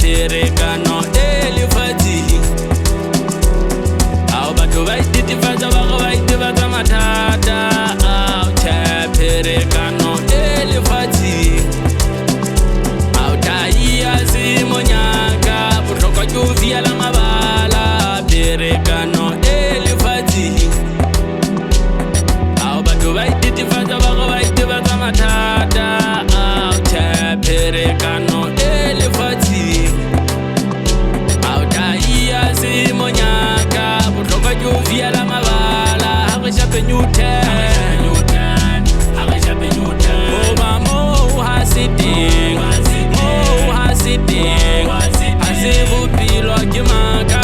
pherekano e lefatsheng. Ao batho ba itetefatsa ba go ba itebatsa mathata, ao tjhe pherekano e lefatsheng. Ao tahi a se monyaka, bohlokwa ke ho fiela mabala, pherekano e lefatsheng. Ao batho ba itetefatsa ba go ba itebatsa mathata, ao tjhe pherekano e lefatsheng. Ao tahi a se monyaka, bohlokwa ke ho fiela mabala, ha re shape Newton, ha re shape Newton. Hoba moo ha se teng, moo ha se teng, ha se bophelo ke maka.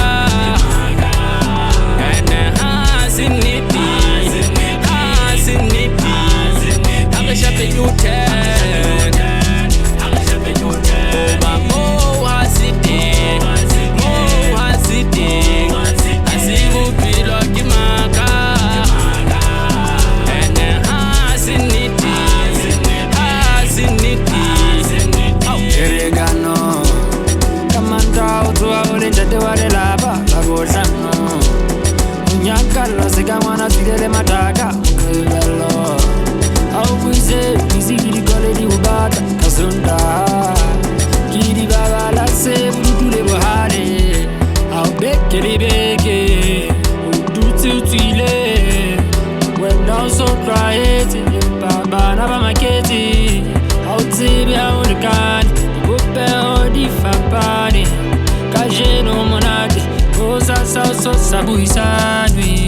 Ene ha se nnete, ha se nnete, ha re shape Newton, ha re shape Newton. Hoba moo ha se teng, moo ha se teng, ha se bophelo ke maka. Ene ha se nnete, ha se nnete. Pherekano ka Mantaha o tsoha o le ntate wa lelapa ka bohlano. Nyakalla se ka ngwana tswile le mathaka Moqebelo. Ha o buise busy ke dikole di ho bata ka Sontaha, ke di babala se bodutu le bohale. Ha o beke le beke o dutse o tswile, wena o so tlwaetse empa bana ba maketse. Ha o tsebe ha o lekane, dibopeho di fapane, kajeno monate hosasa o so sa buisanwe.